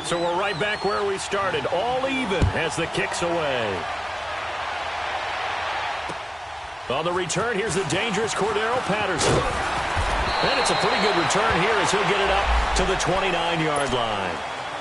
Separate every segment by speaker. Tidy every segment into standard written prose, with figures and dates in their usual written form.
Speaker 1: So we're right back where we started, all even as the kick's away. On the return, here's the dangerous Cordero Patterson. And it's a pretty good return here as he'll get it up to the 29-yard line.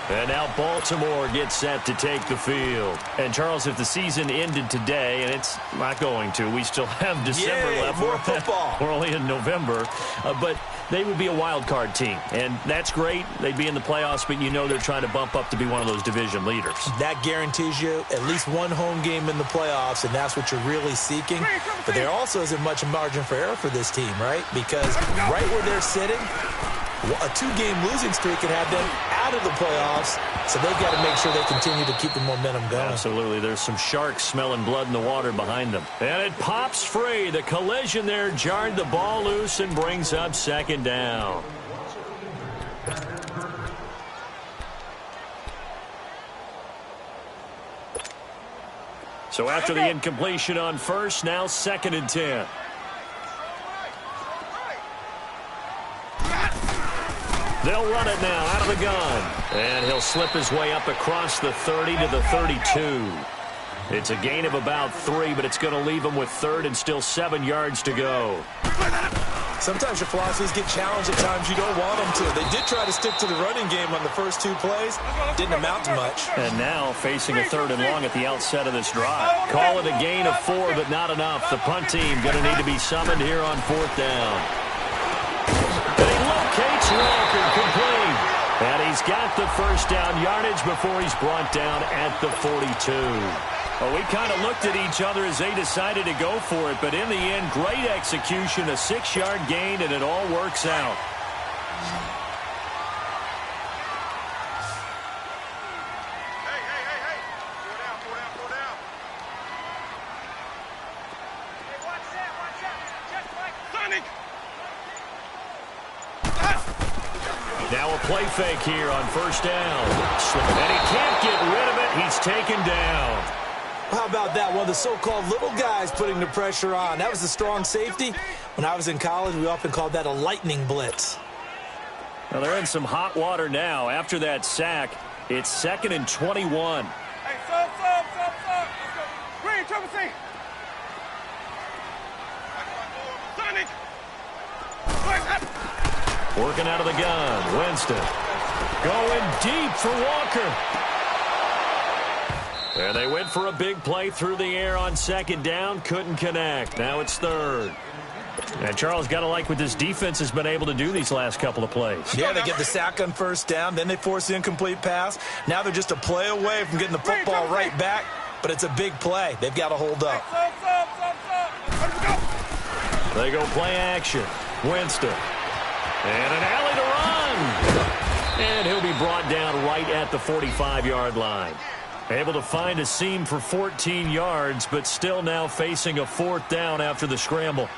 Speaker 1: And now Baltimore gets set to take the field. And, Charles, if the season ended today, and it's not going to, we still have December left.
Speaker 2: More football.
Speaker 1: We're only in November. But they would be a wild card team. And that's great. They'd be in the playoffs, but you know they're trying to bump up to be one of those division leaders.
Speaker 2: That guarantees you at least one home game in the playoffs, and that's what you're really seeking. But there also isn't much margin for error for this team, right? Because right where they're sitting, a 2-game losing streak could have them out of the playoffs, so they've got to make sure they continue to keep the momentum going.
Speaker 1: Absolutely. There's some sharks smelling blood in the water behind them. And it pops free. The collision there jarred the ball loose and brings up second down. So after the incompletion on first, now 2nd and 10. They'll run it now out of the gun. And he'll slip his way up across the 30 to the 32. It's a gain of about 3, but it's going to leave him with 3rd and still 7 yards to go.
Speaker 2: Sometimes your philosophies get challenged at times you don't want them to. They did try to stick to the running game on the first 2 plays. Didn't amount to much.
Speaker 1: And now facing a 3rd and long at the outset of this drive. Call it a gain of 4, but not enough. The punt team going to need to be summoned here on 4th down. And he locates Walker, complete. And he's got the first down yardage before he's brought down at the 42. Well, we kind of looked at each other as they decided to go for it, but in the end, great execution, a 6-yard gain, and it all works out. Now a play fake here on first down. And he can't get rid of it. He's taken down.
Speaker 2: How about that? One of the so-called little guys putting the pressure on. That was a strong safety. When I was in college, we often called that a lightning blitz.
Speaker 1: Well, they're in some hot water now. After that sack, it's 2nd and 21.
Speaker 3: Hey, stop. Green, triple C. Sonic.
Speaker 1: Working out of the gun. Winston going deep for Walker. And they went for a big play through the air on 2nd down. Couldn't connect. Now it's 3rd. And Charles, got to like what this defense has been able to do these last couple of plays.
Speaker 2: Yeah, they get the sack on first down. Then they force the incomplete pass. Now they're just a play away from getting the football right back. But it's a big play. They've got to hold up.
Speaker 1: They go play action. Winston. And an alley to run. And he'll be brought down right at the 45-yard line. Able to find a seam for 14 yards, but still now facing a 4th down after the scramble.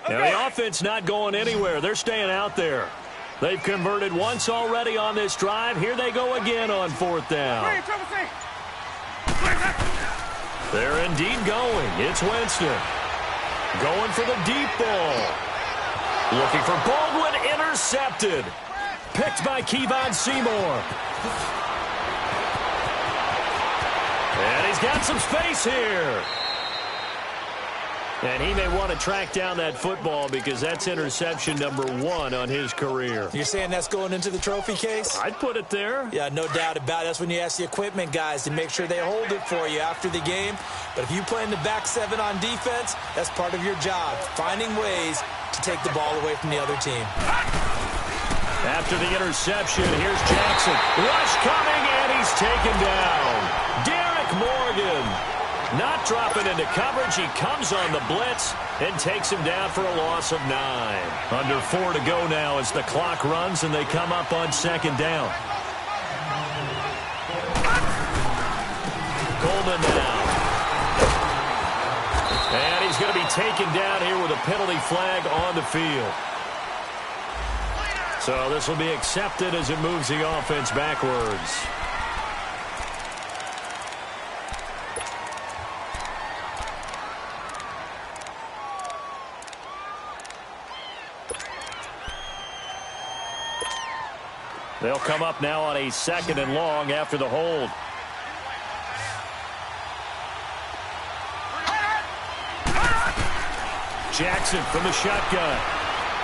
Speaker 1: Now the offense not going anywhere. They're staying out there. They've converted once already on this drive. Here they go again on 4th down. They're indeed going. It's Winston. Going for the deep ball. Looking for Baldwin. Intercepted. Picked by Kevon Seymour. And he's got some space here. And he may want to track down that football because that's interception number 1 on his career.
Speaker 2: You're saying that's going into the trophy case?
Speaker 1: I'd put it there.
Speaker 2: Yeah, no doubt about it. That's when you ask the equipment guys to make sure they hold it for you after the game. But if you play in the back 7 on defense, that's part of your job, finding ways to take the ball away from the other team.
Speaker 1: After the interception, here's Jackson. Rush coming, and he's taken down. Derek Morgan. Not dropping into coverage. He comes on the blitz and takes him down for a loss of 9. Under 4 to go now as the clock runs and they come up on 2nd down. Coleman now. And he's going to be taken down here with a penalty flag on the field. So this will be accepted as it moves the offense backwards. They'll come up now on a 2nd and long after the hold. Jackson from the shotgun.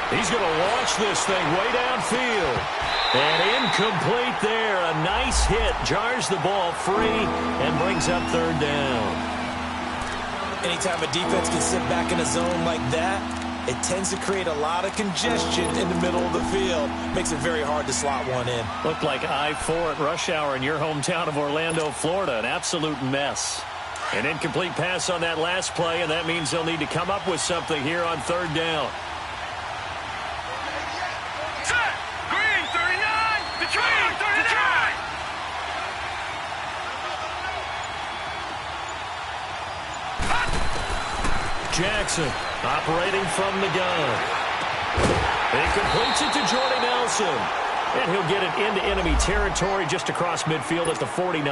Speaker 1: He's going to launch this thing way downfield. And incomplete there. A nice hit. Jars the ball free and brings up 3rd down.
Speaker 2: Anytime a defense can sit back in a zone like that, it tends to create a lot of congestion in the middle of the field. Makes it very hard to slot one in.
Speaker 1: Looked like I-4 at rush hour in your hometown of Orlando, Florida. An absolute mess. An incomplete pass on that last play, and that means they'll need to come up with something here on 3rd down.
Speaker 3: Set! Green 39! Detroit 39!
Speaker 1: Jackson operating from the gun. He completes it to Jordy Nelson. And he'll get it into enemy territory just across midfield at the 49.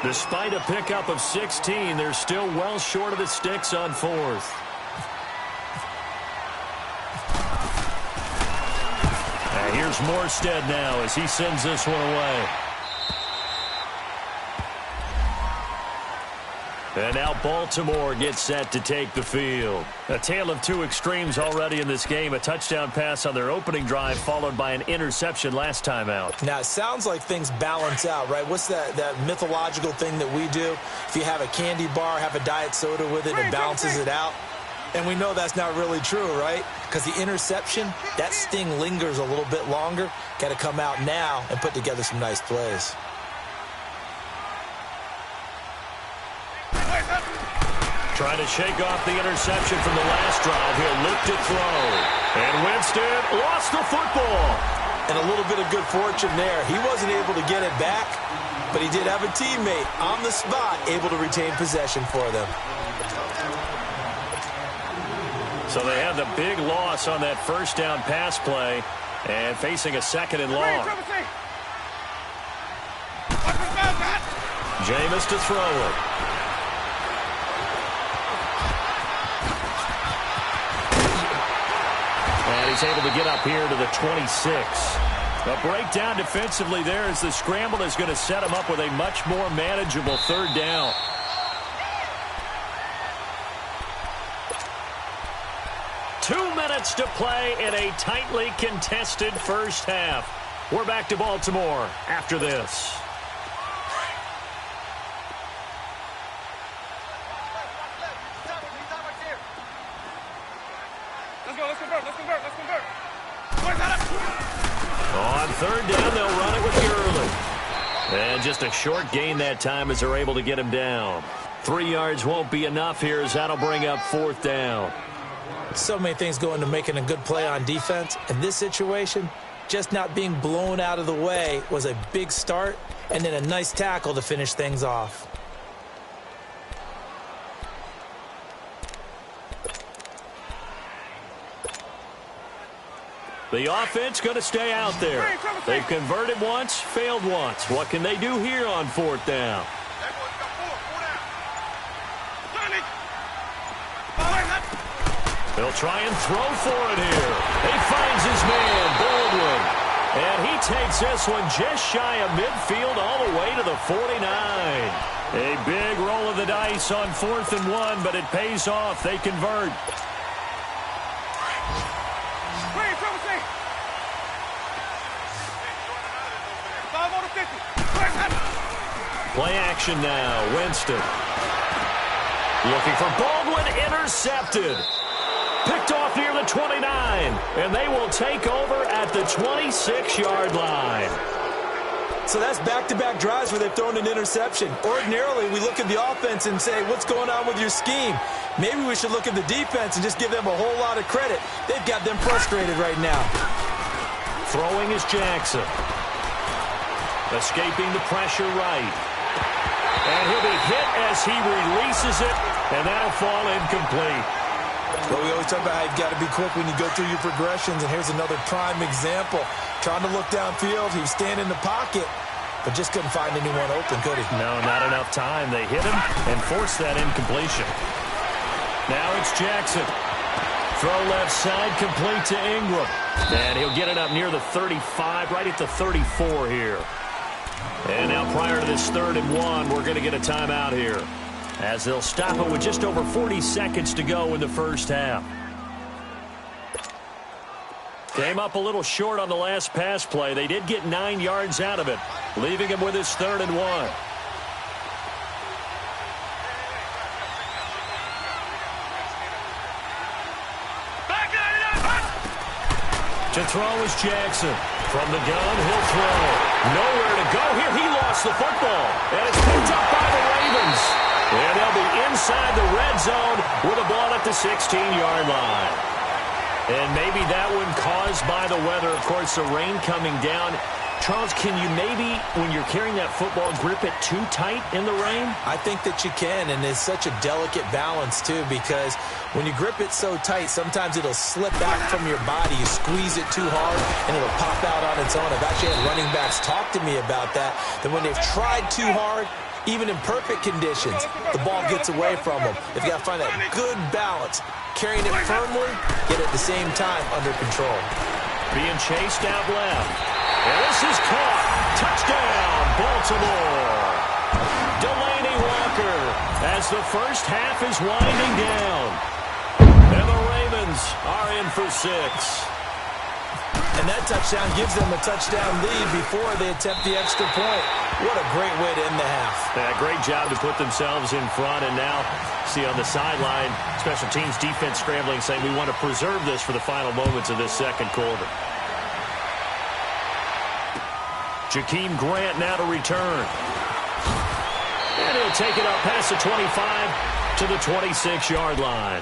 Speaker 1: Despite a pickup of 16, they're still well short of the sticks on 4th. And here's Morstead now as he sends this one away. And now Baltimore gets set to take the field. A tale of two extremes already in this game. A touchdown pass on their opening drive followed by an interception last time out.
Speaker 2: Now, it sounds like things balance out, right? What's that mythological thing that we do? If you have a candy bar, have a diet soda with it, it balances it out. And we know that's not really true, right? Because the interception, that sting lingers a little bit longer. Got to come out now and put together some nice plays.
Speaker 1: Trying to shake off the interception from the last drive. He'll look to throw. And Winston lost the football.
Speaker 2: And a little bit of good fortune there. He wasn't able to get it back, but he did have a teammate on the spot able to retain possession for them.
Speaker 1: So they have the big loss on that 1st down pass play and facing a 2nd and long. Jameis to throw it. And he's able to get up here to the 26. A breakdown defensively there as the scramble is going to set him up with a much more manageable 3rd down. Two minutes to play in a tightly contested first half. We're back to Baltimore after this.
Speaker 3: Let's convert.
Speaker 1: On 3rd down, they'll run it with Gurley. And just a short gain that time as they're able to get him down. 3 yards won't be enough here as that'll bring up 4th down.
Speaker 2: So many things go into making a good play on defense. In this situation, just not being blown out of the way was a big start, and then a nice tackle to finish things off.
Speaker 1: The offense going to stay out there. They've converted once, failed once. What can they do here on 4th down? They'll try and throw for it here. He finds his man, Baldwin. And he takes this one just shy of midfield all the way to the 49. A big roll of the dice on 4th and 1, but it pays off. They convert. Play action now. Winston. Looking for Baldwin. Intercepted. Picked off near the 29. And they will take over at the 26-yard line.
Speaker 2: So that's back-to-back drives where they've thrown an interception. Ordinarily, we look at the offense and say, what's going on with your scheme? Maybe we should look at the defense and just give them a whole lot of credit. They've got them frustrated right now.
Speaker 1: Throwing is Jackson. Escaping the pressure right. And he'll be hit as he releases it, and that'll fall incomplete.
Speaker 2: Well, we always talk about how you've got to be quick when you go through your progressions, and here's another prime example. Trying to look downfield, he was standing in the pocket, but just couldn't find anyone open, could he?
Speaker 1: No, not enough time. They hit him and forced that incompletion. Now it's Jackson. Throw left side, complete to Ingram. And he'll get it up near the 35, right at the 34 here. And now prior to this 3rd and 1, we're going to get a timeout here, as they'll stop it with just over 40 seconds to go in the first half. Came up a little short on the last pass play. They did get 9 yards out of it, leaving him with his 3rd and 1. To throw is Jackson. From the gun, he'll throw. Nowhere to go here. He lost the football. And it's picked up by the Ravens. And they'll be inside the red zone with a ball at the 16-yard line. And maybe that one caused by the weather. Of course, the rain coming down. Charles, can you maybe, when you're carrying that football, grip it too tight in the rain?
Speaker 2: I think that you can, and it's such a delicate balance, too, because when you grip it so tight, sometimes it'll slip out from your body. You squeeze it too hard, and it'll pop out on its own. I've actually had running backs talk to me about that when they've tried too hard, even in perfect conditions, the ball gets away from them. They've got to find that good balance, carrying it firmly, yet at the same time under control.
Speaker 1: Being chased out left. And this is caught. Touchdown, Baltimore. Delaney Walker as the first half is winding down. And the Ravens are in for 6.
Speaker 2: And that touchdown gives them a touchdown lead before they attempt the extra point. What a great way to end the half.
Speaker 1: Yeah, great job to put themselves in front. And now, see on the sideline, special teams defense scrambling, saying we want to preserve this for the final moments of this second quarter. Jakeem Grant now to return. And he'll take it up past the 25 to the 26-yard line.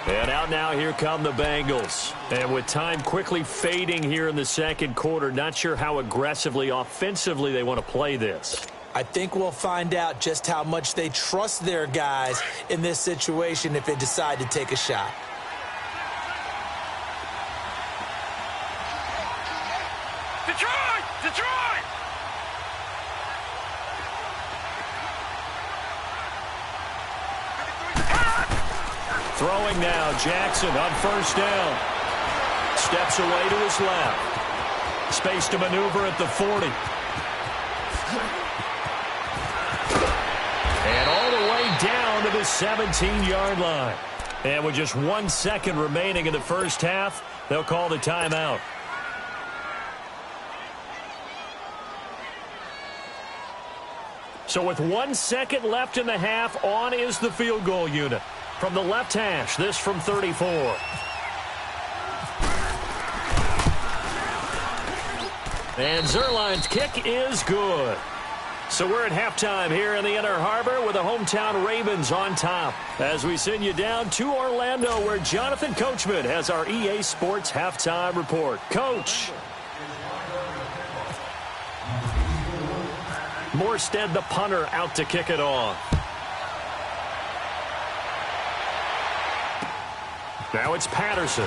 Speaker 1: And out now, here come the Bengals. And with time quickly fading here in the second quarter, not sure how aggressively, offensively they want to play this.
Speaker 2: I think we'll find out just how much they trust their guys in this situation if they decide to take a shot.
Speaker 3: Detroit! Detroit!
Speaker 1: Throwing now, Jackson on first down. Steps away to his left. Space to maneuver at the 40. And all the way down to the 17-yard line. And with just 1 second remaining in the first half, they'll call the timeout. So with 1 second left in the half, on is the field goal unit. From the left hash, this from 34. And Zerline's kick is good. So we're at halftime here in the Inner Harbor with the hometown Ravens on top, as we send you down to Orlando, where Jonathan Coachman has our EA Sports halftime report. Coach. Morstead, the punter, out to kick it off. Now it's Patterson.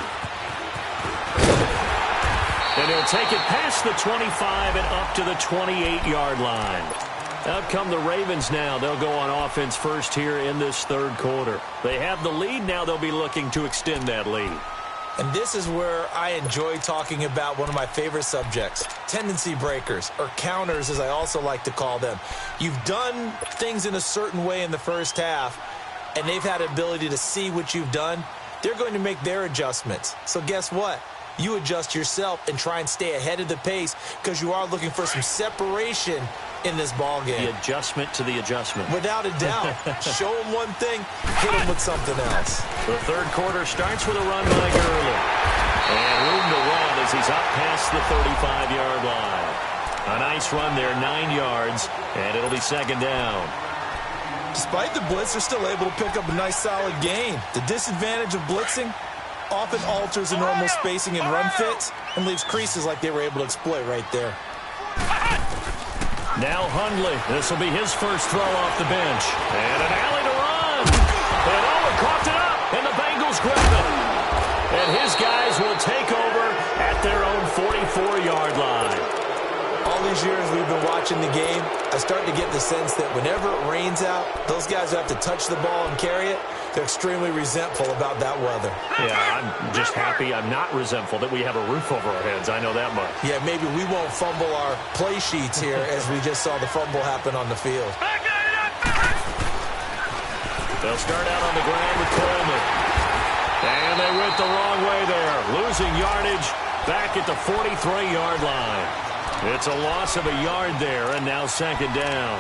Speaker 1: And he'll take it past the 25 and up to the 28-yard line. Out come the Ravens now. They'll go on offense first here in this third quarter. They have the lead. Now they'll be looking to extend that lead.
Speaker 2: And this is where I enjoy talking about one of my favorite subjects, tendency breakers, or counters as I also like to call them. You've done things in a certain way in the first half, and they've had the ability to see what you've done. They're going to make their adjustments. So guess what? You adjust yourself and try and stay ahead of the pace because you are looking for some separation in this ball game.
Speaker 1: The adjustment to the adjustment.
Speaker 2: Without a doubt. Show them one thing, hit them with something else.
Speaker 1: The third quarter starts with a run by Gurley. And room to run as he's up past the 35-yard line. A nice run there, 9 yards, and it'll be second down.
Speaker 2: Despite the blitz, they're still able to pick up a nice solid gain. The disadvantage of blitzing often alters the normal spacing and run fits and leaves creases like they were able to exploit right there.
Speaker 1: Now Hundley. This will be his first throw off the bench. And an alley to run. And Owen coughed it up. And the Bengals grab it. And his guys will take over at their own 44-yard line.
Speaker 2: All these years we've been watching the game, I start to get the sense that whenever it rains out, those guys who have to touch the ball and carry it, they're extremely resentful about that weather.
Speaker 1: Yeah, I'm just happy I'm not resentful that we have a roof over our heads. I know that much.
Speaker 2: Yeah, maybe we won't fumble our play sheets here as we just saw the fumble happen on the field.
Speaker 1: They'll start out on the ground with Coleman. And they went the wrong way there, losing yardage back at the 43-yard line. It's a loss of a yard there, and now second down.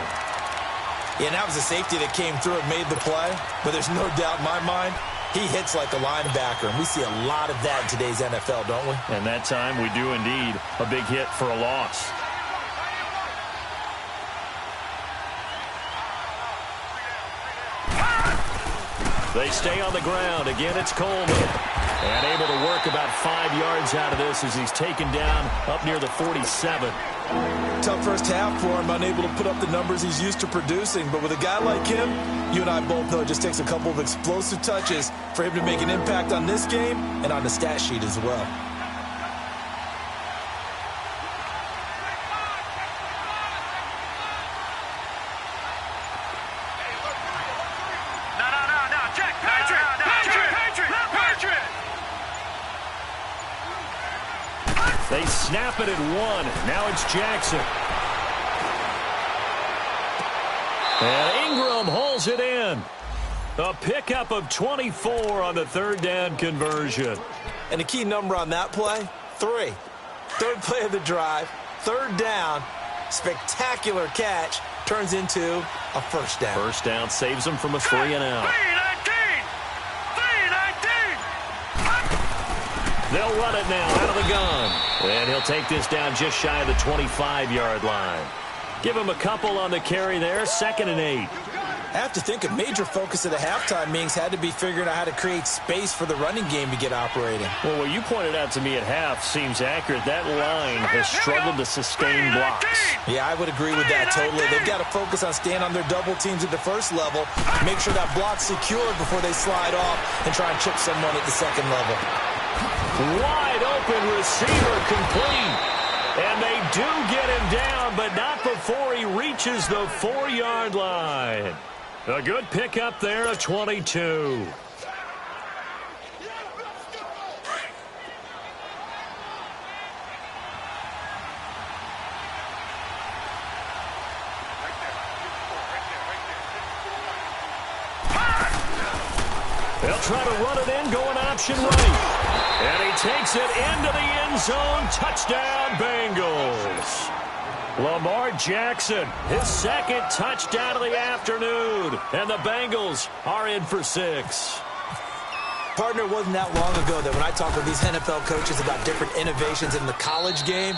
Speaker 2: Yeah, and that was a safety that came through and made the play, but there's no doubt in my mind, he hits like a linebacker, and we see a lot of that in today's NFL, don't we?
Speaker 1: And that time we do indeed a big hit for a loss. They stay on the ground. Again, it's Coleman. And able to work about 5 yards out of this as he's taken down up near the 47.
Speaker 2: Tough first half for him, unable to put up the numbers he's used to producing. But with a guy like him, you and I both know it just takes a couple of explosive touches for him to make an impact on this game and on the stat sheet as well.
Speaker 1: They snap it at 1. Now it's Jackson. And Ingram holds it in. A pickup of 24 on the third down conversion.
Speaker 2: And the key number on that play, 3. Third play of the drive, third down, spectacular catch, turns into a first down.
Speaker 1: First down saves them from a 3-and-out. They'll run it now out of the gun. And he'll take this down just shy of the 25-yard line. Give him a couple on the carry there, 2nd and 8.
Speaker 2: I have to think a major focus of the halftime meetings had to be figuring out how to create space for the running game to get operating.
Speaker 1: Well, what you pointed out to me at half seems accurate. That line has struggled to sustain blocks.
Speaker 2: Yeah, I would agree with that totally. They've got to focus on staying on their double teams at the first level, make sure that block's secured before they slide off and try and chip someone at the second level.
Speaker 1: Wide open receiver complete. And they do get him down, but not before he reaches the 4-yard line. A good pickup there, a 22. They'll try to run it in, going option right. And he takes it into the end zone. Touchdown, Bengals. Lamar Jackson, his second touchdown of the afternoon. And the Bengals are in for 6.
Speaker 2: Partner, it wasn't that long ago that when I talk with these NFL coaches about different innovations in the college game,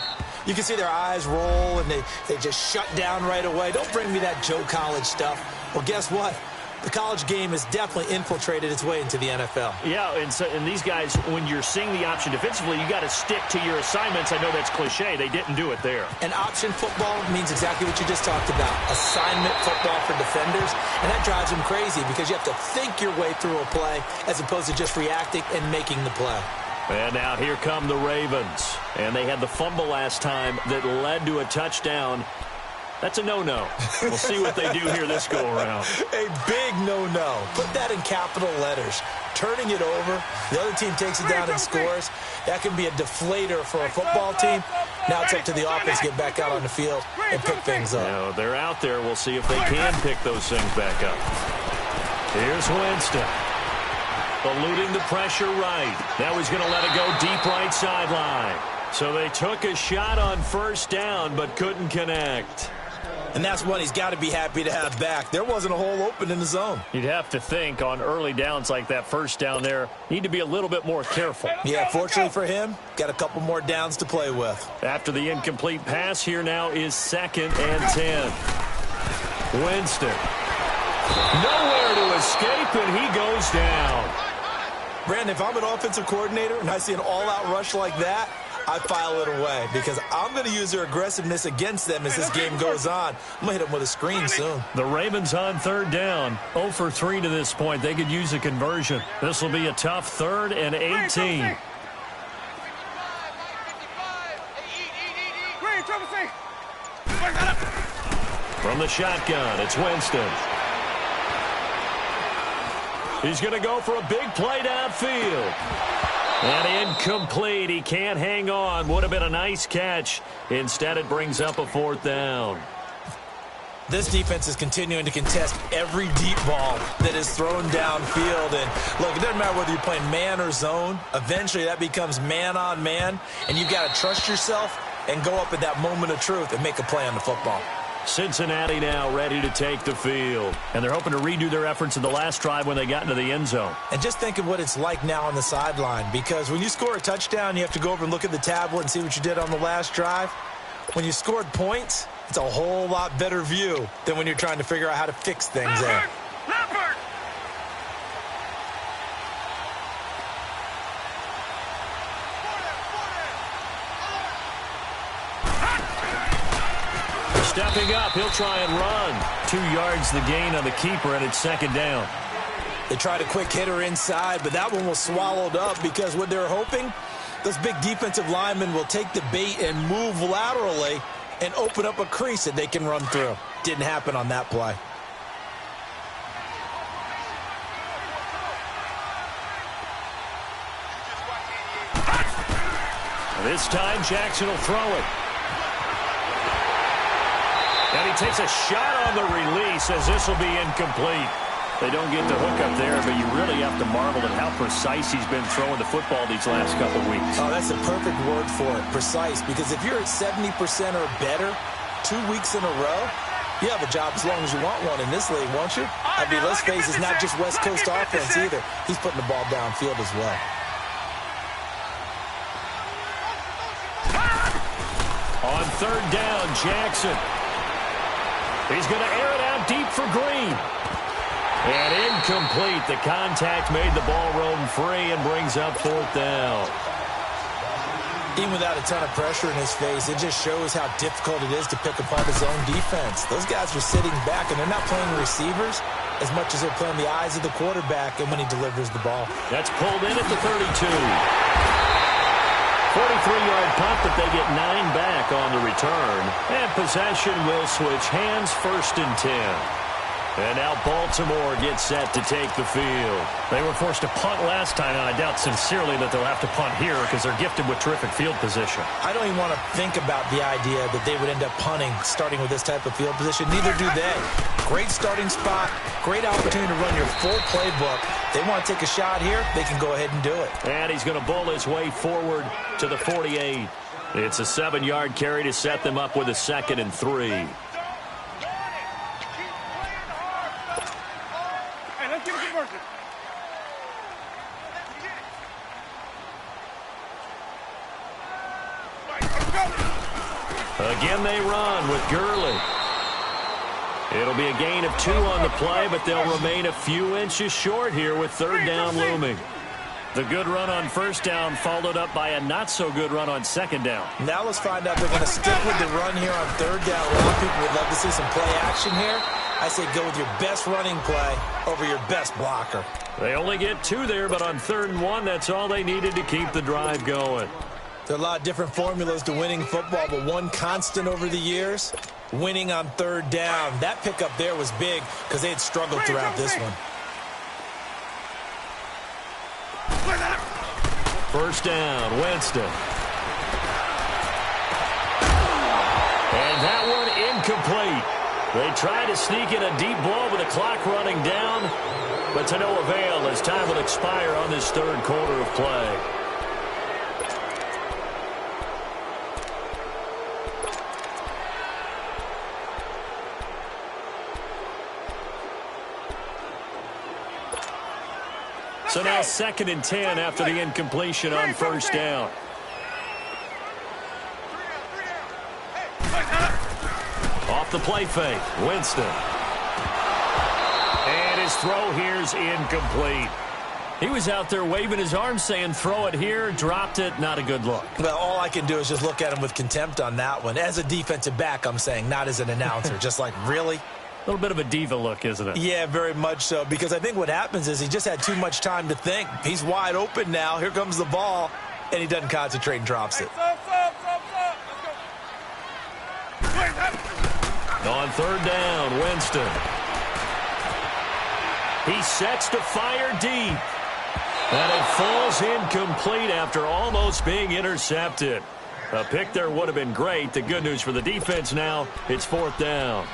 Speaker 2: you can see their eyes roll and they just shut down right away. Don't bring me that Joe College stuff. Well, guess what? The college game has definitely infiltrated its way into the NFL.
Speaker 1: Yeah, and these guys, when you're seeing the option defensively, you got to stick to your assignments. I know that's cliche. They didn't do it there.
Speaker 2: And option football means exactly what you just talked about. Assignment football for defenders. And that drives them crazy because you have to think your way through a play as opposed to just reacting and making the play.
Speaker 1: And now here come the Ravens. And they had the fumble last time that led to a touchdown. That's a no-no. We'll see what they do here this go-around.
Speaker 2: A big no-no. Put that in capital letters. Turning it over, the other team takes it down and scores. That can be a deflator for a football team. Now it's up to the offense to get back out on the field and pick things up.
Speaker 1: Now, they're out there. We'll see if they can pick those things back up. Here's Winston. Eluding the pressure right. Now he's going to let it go deep right sideline. So they took a shot on first down but couldn't connect.
Speaker 2: And that's one he's got to be happy to have back. There wasn't a hole open in the zone.
Speaker 1: You'd have to think on early downs like that first down there, need to be a little bit more careful.
Speaker 2: Yeah, fortunately for him, got a couple more downs to play with.
Speaker 1: After the incomplete pass, here now is 2nd and 10. Winston. Nowhere to escape, and he goes down.
Speaker 2: Brandon, if I'm an offensive coordinator and I see an all-out rush like that, I file it away because I'm going to use their aggressiveness against them as this game goes on. I'm going to hit them with a screen soon.
Speaker 1: The Ravens on third down, 0 for 3 to this point. They could use a conversion. This will be a tough 3rd and 18. From the shotgun, it's Winston. He's going to go for a big play downfield. And incomplete. He can't hang on. Would have been a nice catch. Instead, it brings up a 4th down.
Speaker 2: This defense is continuing to contest every deep ball that is thrown downfield. And, look, it doesn't matter whether you're playing man or zone. Eventually, that becomes man on man. And you've got to trust yourself and go up at that moment of truth and make a play on the football.
Speaker 1: Cincinnati now ready to take the field. And they're hoping to redo their efforts in the last drive when they got into the end zone.
Speaker 2: And just think of what it's like now on the sideline. Because when you score a touchdown, you have to go over and look at the tablet and see what you did on the last drive. When you scored points, it's a whole lot better view than when you're trying to figure out how to fix things there.
Speaker 1: Stepping up, he'll try and run. 2 yards the gain on the keeper, and it's 2nd down.
Speaker 2: They tried a quick hitter inside, but that one was swallowed up because what they're hoping, those big defensive linemen will take the bait and move laterally and open up a crease that they can run through. Didn't happen on that play.
Speaker 1: This time, Jackson will throw it. And he takes a shot on the release as this will be incomplete. They don't get the hook up there, but you really have to marvel at how precise he's been throwing the football these last couple of weeks.
Speaker 2: Oh, that's the perfect word for it, precise. Because if you're at 70% or better 2 weeks in a row, you have a job as long as you want one in this league, won't you? I mean, let's face it, it's not just West Coast offense either. He's putting the ball downfield as well.
Speaker 1: On 3rd down, Jackson. He's going to air it out deep for Green. And incomplete. The contact made the ball roam free and brings up 4th down.
Speaker 2: Even without a ton of pressure in his face, it just shows how difficult it is to pick apart his own defense. Those guys are sitting back, and they're not playing receivers as much as they're playing the eyes of the quarterback and when he delivers the ball.
Speaker 1: That's pulled in at the 32. 43-yard punt, but they get 9 back on the return. And possession will switch hands, 1st and 10. And now Baltimore gets set to take the field. They were forced to punt last time, and I doubt sincerely that they'll have to punt here because they're gifted with terrific field position.
Speaker 2: I don't even want to think about the idea that they would end up punting starting with this type of field position. Neither do they. Great starting spot, great opportunity to run your full playbook. They want to take a shot here, they can go ahead and do it.
Speaker 1: And he's going to bowl his way forward to the 48. It's a 7-yard carry to set them up with a 2nd and 3.
Speaker 3: Hey, let's get a conversion.
Speaker 1: Again they run with Gurley. It'll be a gain of 2 on the play, but they'll remain a few inches short here with 3rd down looming. The good run on 1st down followed up by a not-so-good run on 2nd down.
Speaker 2: Now let's find out if they're going to stick with the run here on 3rd down. A lot of people would love to see some play action here. I say go with your best running play over your best blocker.
Speaker 1: They only get 2 there, but on 3rd and 1, that's all they needed to keep the drive going.
Speaker 2: There are a lot of different formulas to winning football, but one constant over the years, winning on 3rd down. That pickup there was big because they had struggled throughout this one.
Speaker 1: 1st down, Winston. And that one incomplete. They tried to sneak in a deep ball with the clock running down, but to no avail as time will expire on this 3rd quarter of play. So now 2nd and 10 after the incompletion on 1st down. Off the play fake, Winston. And his throw here's incomplete. He was out there waving his arms saying, throw it here, dropped it, not a good look.
Speaker 2: Well, all I can do is just look at him with contempt on that one. As a defensive back, I'm saying, not as an announcer. Just like, really?
Speaker 1: A little bit of a diva look, isn't it?
Speaker 2: Yeah, very much so, because I think what happens is he just had too much time to think. He's wide open now. Here comes the ball, and he doesn't concentrate and drops it.
Speaker 1: On third down, Winston. He sets to fire deep. And it falls incomplete after almost being intercepted. A pick there would have been great. The good news for the defense now, it's fourth down.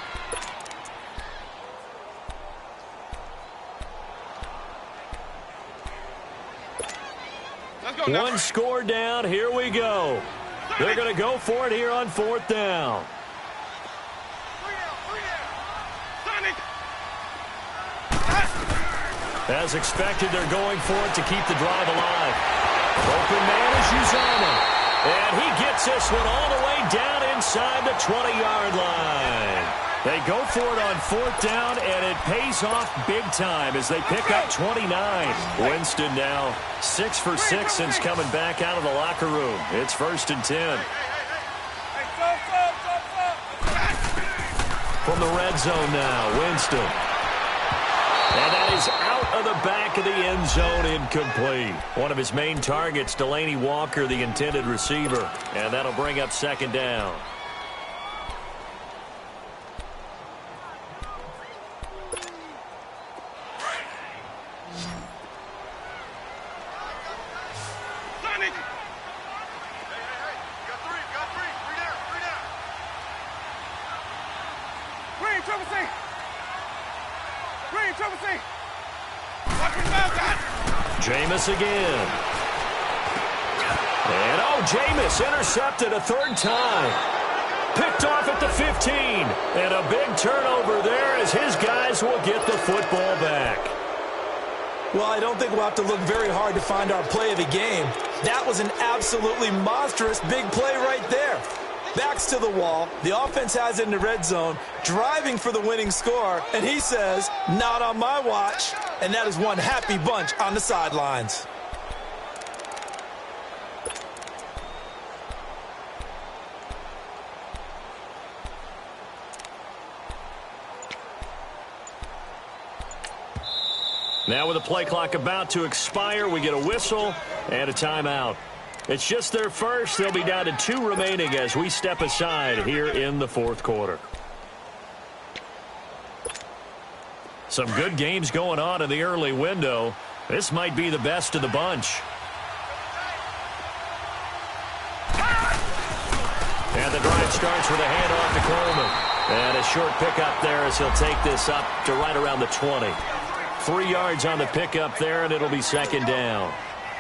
Speaker 1: One score down. Here we go. They're going to go for it here on fourth down. As expected, they're going for it to keep the drive alive. Open man is Uzama. And he gets this one all the way down inside the 20-yard line. They go for it on fourth down, and it pays off big time as they pick up 29. Winston now 6 for 6 since coming back out of the locker room. It's 1st and 10. From the red zone now, Winston. And that is out of the back of the end zone, incomplete. One of his main targets, Delaney Walker, the intended receiver. And that'll bring up 2nd down. Jameis again. And, Jameis intercepted a 3rd time. Picked off at the 15. And a big turnover there as his guys will get the football back.
Speaker 2: Well, I don't think we'll have to look very hard to find our play of the game. That was an absolutely monstrous big play right there. Backs to the wall. The offense has it in the red zone, driving for the winning score, and he says, not on my watch. And that is one happy bunch on the sidelines.
Speaker 1: Now with the play clock about to expire, we get a whistle and a timeout. It's just their first. They'll be down to 2 remaining as we step aside here in the 4th quarter. Some good games going on in the early window. This might be the best of the bunch. And the drive starts with a handoff to Coleman. And a short pickup there as he'll take this up to right around the 20. 3 yards on the pickup there, and it'll be 2nd down.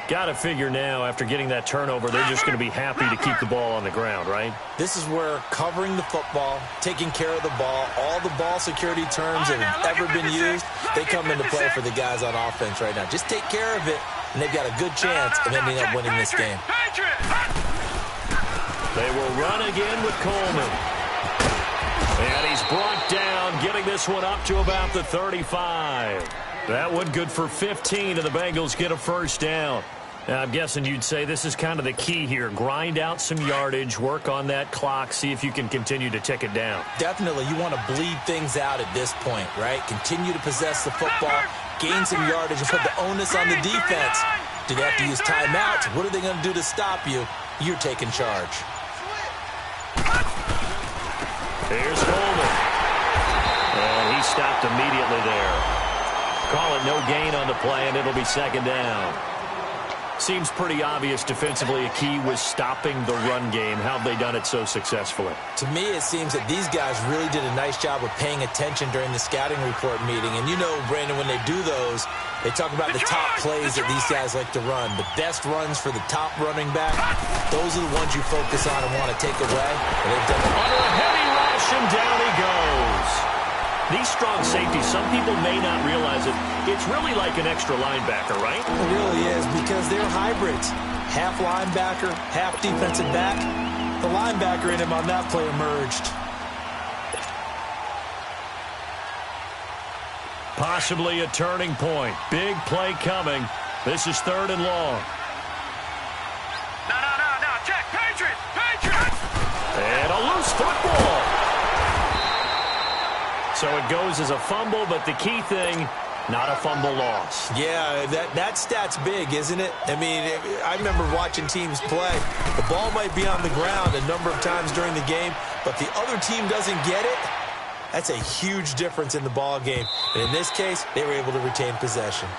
Speaker 1: Got to figure now, after getting that turnover, they're just going to be happy to keep the ball on the ground, right?
Speaker 2: This is where covering the football, taking care of the ball, all the ball security terms that have ever been used, they come into play for the guys on offense right now. Just take care of it, and they've got a good chance of ending up winning this game.
Speaker 1: They will run again with Coleman. And he's brought down, getting this one up to about the 35. That one good for 15, and the Bengals get a 1st down. Now, I'm guessing you'd say this is kind of the key here. Grind out some yardage, work on that clock, see if you can continue to tick it down.
Speaker 2: Definitely. You want to bleed things out at this point, right? Continue to possess the football, gain some yardage, and put the onus on the defense. Do they have to use timeouts? What are they going to do to stop you? You're taking charge.
Speaker 1: Here's Coleman. And he stopped immediately there. Call it no gain on the play, and it'll be 2nd down. Seems pretty obvious defensively a key was stopping the run game. How have they done it so successfully?
Speaker 2: To me, it seems that these guys really did a nice job of paying attention during the scouting report meeting. And you know, Brandon, when they do those, they talk about the top plays that these guys like to run. The best runs for the top running back, those are the ones you focus on and want to take away. And they've done it.
Speaker 1: Under a heavy rush, and down he goes. These strong safeties, some people may not realize it. It's really like an extra linebacker, right?
Speaker 2: It really is, because they're hybrids. Half linebacker, half defensive back. The linebacker in him on that play emerged.
Speaker 1: Possibly a turning point. Big play coming. This is 3rd and long.
Speaker 3: No, check. Patriots!
Speaker 1: And a loose football. So it goes as a fumble, but the key thing, not a fumble loss.
Speaker 2: Yeah, that stat's big, isn't it? I mean, I remember watching teams play. The ball might be on the ground a number of times during the game, but the other team doesn't get it. That's a huge difference in the ball game. And in this case, they were able to retain possession.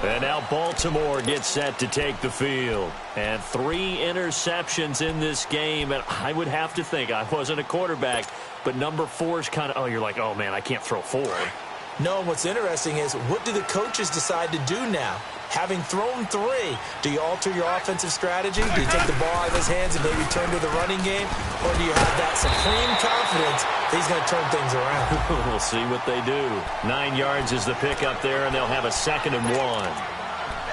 Speaker 1: And now Baltimore gets set to take the field. And 3 interceptions in this game. And I would have to think, I wasn't a quarterback, but number 4 is kind of, oh, you're like, oh, man, I can't throw 4.
Speaker 2: No, what's interesting is, what do the coaches decide to do now? Having thrown 3, do you alter your offensive strategy? Do you take the ball out of his hands and maybe turn to the running game? Or do you have that supreme confidence that he's going to turn things around?
Speaker 1: We'll see what they do. 9 yards is the pick up there, and they'll have a 2nd and 1.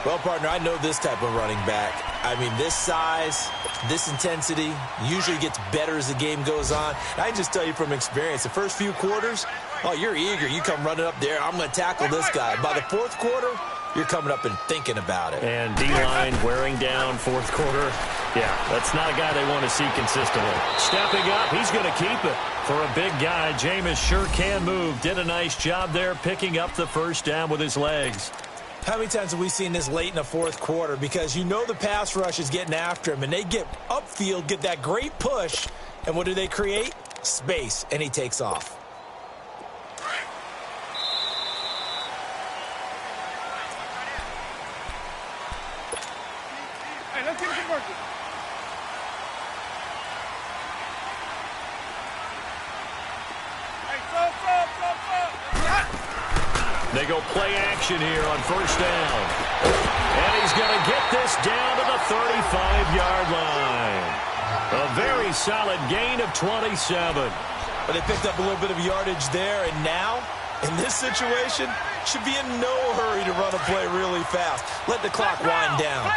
Speaker 2: Well, partner, I know this type of running back. I mean, this size, this intensity usually gets better as the game goes on. And I can just tell you from experience, the first few quarters, oh, you're eager. You come running up there, I'm going to tackle this guy. By the 4th quarter, you're coming up and thinking about it.
Speaker 1: And D-line wearing down 4th quarter. Yeah, that's not a guy they want to see consistently. Stepping up, he's going to keep it. For a big guy, Jameis sure can move. Did a nice job there picking up the 1st down with his legs.
Speaker 2: How many times have we seen this late in the 4th quarter? Because you know the pass rush is getting after him, and they get upfield, get that great push, and what do they create? Space, and he takes off.
Speaker 3: Hey, let's get it converted. Hey,
Speaker 1: They go play action here on 1st down. And he's going to get this down to the 35-yard line. A very solid gain of 27.
Speaker 2: But they picked up a little bit of yardage there, and now, in this situation, should be in no hurry to run a play really fast. Let the clock wind down.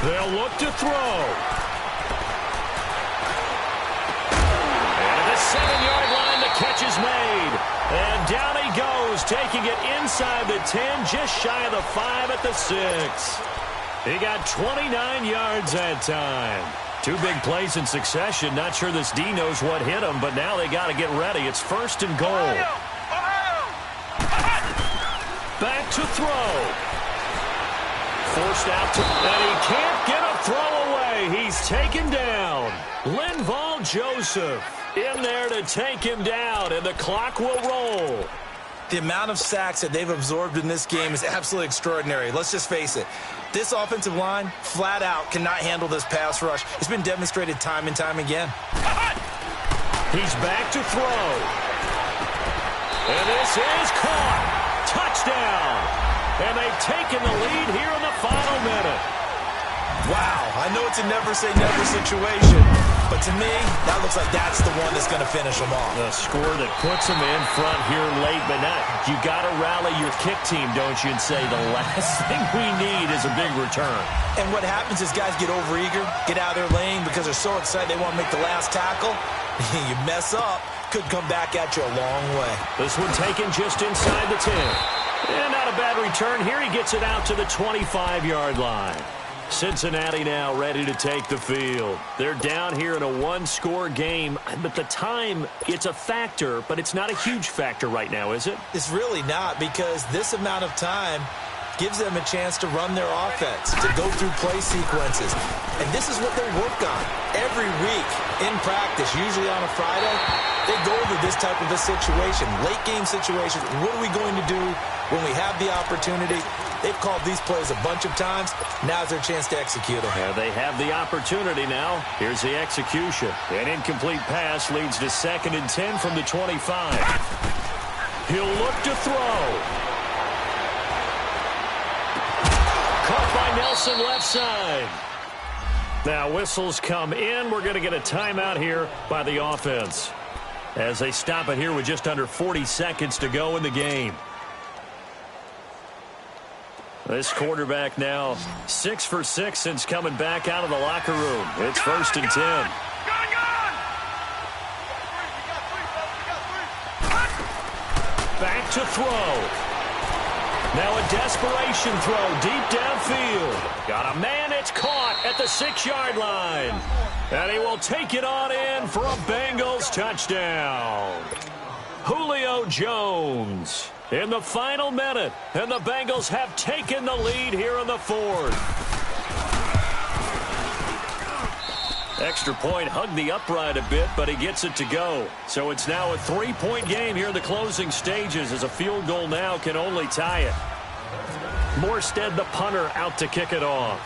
Speaker 1: They'll look to throw. And at the 7-yard line, the catch is made. And down he goes, taking it inside the 10, just shy of the 5 at the 6. He got 29 yards that time. 2 big plays in succession. Not sure this D knows what hit him, but now they got to get ready. It's 1st and goal. Back to throw. Forced out to, and he can't get a throw away. He's taken down. Linval Joseph in there to take him down, and the clock will roll.
Speaker 2: The amount of sacks that they've absorbed in this game is absolutely extraordinary. Let's just face it. This offensive line, flat out, cannot handle this pass rush. It's been demonstrated time and time again.
Speaker 1: He's back to throw. And this is caught. Touchdown. And they've taken the lead here in the final minute.
Speaker 2: Wow, I know it's a never-say-never situation, but to me, that looks like that's the one that's going to finish them off.
Speaker 1: The score that puts them in front here late, but not. You got to rally your kick team, don't you, and say the last thing we need is a big return.
Speaker 2: And what happens is guys get overeager, get out of their lane because they're so excited they want to make the last tackle. You mess up, could come back at you a long way.
Speaker 1: This one taken just inside the 10. And not a bad return. Here he gets it out to the 25-yard line. Cincinnati now ready to take the field. They're down here in a 1-score game, but the time, it's a factor, but it's not a huge factor right now, is it?
Speaker 2: It's really not, because this amount of time gives them a chance to run their offense, to go through play sequences. And this is what they work on every week in practice, usually on a Friday. They go over this type of a situation, late game situations. What are we going to do when we have the opportunity? They've called these plays a bunch of times. Now's their chance to execute them.
Speaker 1: Yeah, they have the opportunity now. Here's the execution. An incomplete pass leads to 2nd and 10 from the 25. He'll look to throw. Caught by Nelson left side. Now whistles come in. We're going to get a timeout here by the offense, as they stop it here with just under 40 seconds to go in the game. This quarterback now 6 for 6 since coming back out of the locker room. It's 1st and 10. Back to throw. Now a desperation throw deep downfield. Got a man, it's caught at the 6-yard line. And he will take it on in for a Bengals touchdown. Julio Jones in the final minute. And the Bengals have taken the lead here in the fourth. Extra point, hugged the upright a bit, but he gets it to go. So it's now a 3-point game here in the closing stages, as a field goal now can only tie it. Morstead, the punter, out to kick it off.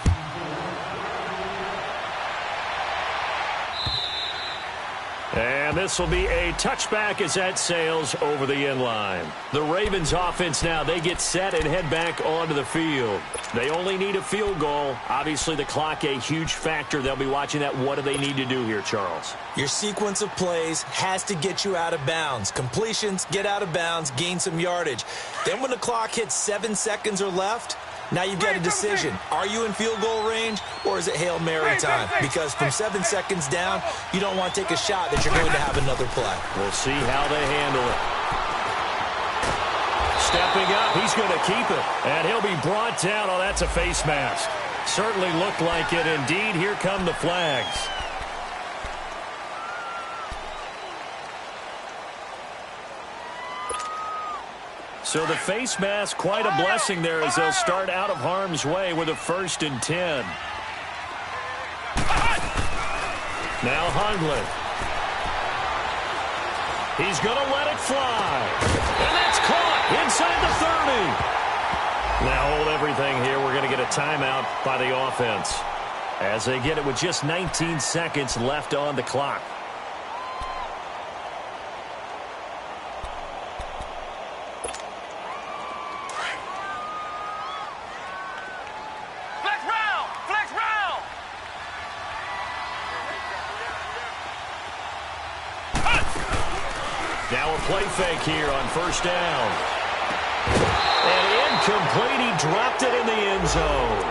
Speaker 1: And this will be a touchback as that sails over the end line. The Ravens offense now, they get set and head back onto the field. They only need a field goal. Obviously, the clock a huge factor. They'll be watching that. What do they need to do here, Charles?
Speaker 2: Your sequence of plays has to get you out of bounds. Completions, get out of bounds, gain some yardage. Then when the clock hits 7 seconds or left, now you've got a decision. Are you in field goal range, or is it Hail Mary time? Because from 7 seconds down, you don't want to take a shot that you're going to have another play.
Speaker 1: We'll see how they handle it. Stepping up, he's going to keep it. And he'll be brought down. Oh, that's a face mask. Certainly looked like it. Indeed, here come the flags. So the face mask, quite a blessing there, as they'll start out of harm's way with a 1st and 10. Now Hundley. He's going to let it fly. And that's caught inside the 30. Now hold everything here. We're going to get a timeout by the offense, as they get it with just 19 seconds left on the clock. Now a play fake here on 1st down. And incomplete. He dropped it in the end zone.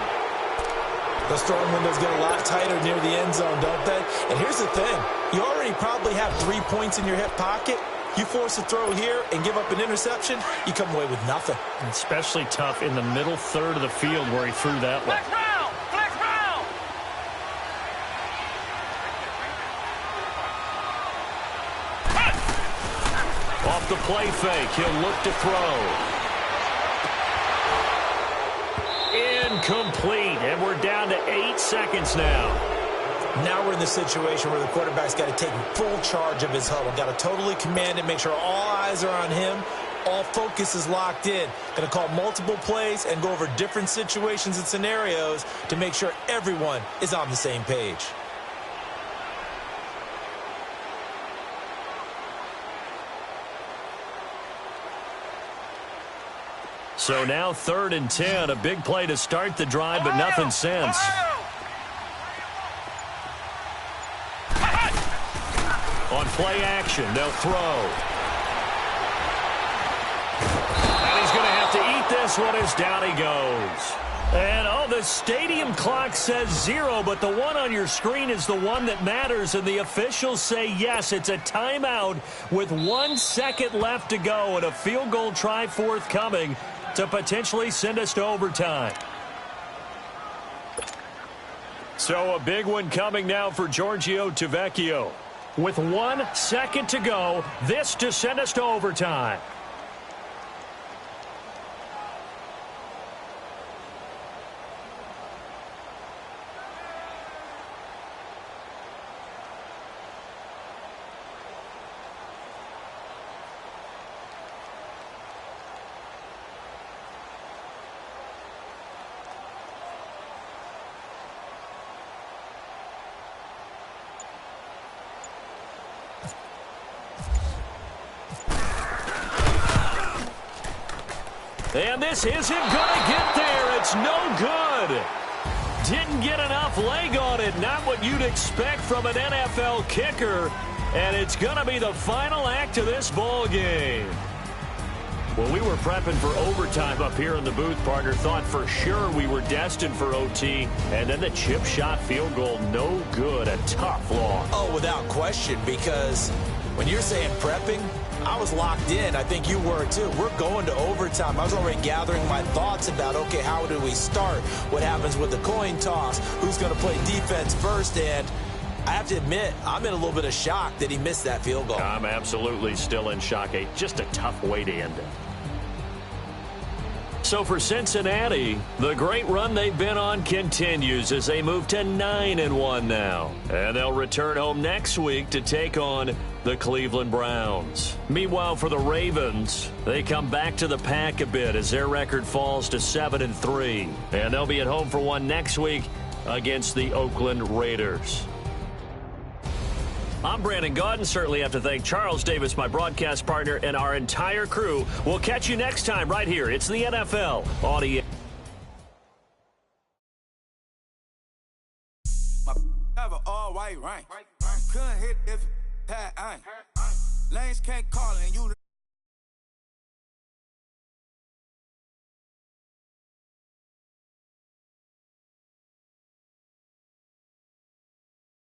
Speaker 2: Those throwing windows get a lot tighter near the end zone, don't they? And here's the thing. You already probably have 3 points in your hip pocket. You force a throw here and give up an interception, you come away with nothing.
Speaker 1: Especially tough in the middle third of the field where he threw that one. Off the play fake, he'll look to throw. Incomplete, and we're down to 8 seconds now.
Speaker 2: Now we're in the situation where the quarterback's got to take full charge of his huddle. Got to totally command it, make sure all eyes are on him. All focus is locked in. Going to call multiple plays and go over different situations and scenarios to make sure everyone is on the same page.
Speaker 1: So now 3rd and 10, a big play to start the drive, but nothing since. On play action, they'll throw. And he's going to have to eat this one as down he goes. And, the stadium clock says 0, but the one on your screen is the one that matters, and the officials say yes, it's a timeout with 1 second left to go, and a field goal try forthcoming to potentially send us to overtime. So a big one coming now for Giorgio Tavecchio. With 1 second to go, this to send us to overtime. And this isn't going to get there. It's no good. Didn't get enough leg on it. Not what you'd expect from an NFL kicker. And it's going to be the final act of this ball game. Well, we were prepping for overtime up here in the booth, partner. Thought for sure we were destined for OT. And then the chip shot field goal, no good. A tough loss.
Speaker 2: Oh, without question, because when you're saying prepping, I was locked in. I think you were too. We're going to overtime. I was already gathering my thoughts about, okay, how do we start? What happens with the coin toss? Who's going to play defense first? And I have to admit, I'm in a little bit of shock that he missed that field goal.
Speaker 1: I'm absolutely still in shock. Just a tough way to end it. So for Cincinnati, the great run they've been on continues as they move to 9-1 now. And they'll return home next week to take on the Cleveland Browns. Meanwhile, for the Ravens, they come back to the pack a bit as their record falls to 7-3. And they'll be at home for one next week against the Oakland Raiders. I'm Brandon Gaudin. Certainly have to thank Charles Davis, my broadcast partner, and our entire crew. We'll catch you next time right here. It's the NFL Audio.
Speaker 4: Have an all-white rank. Couldn't hit if it had ain't. Lanes can't call and you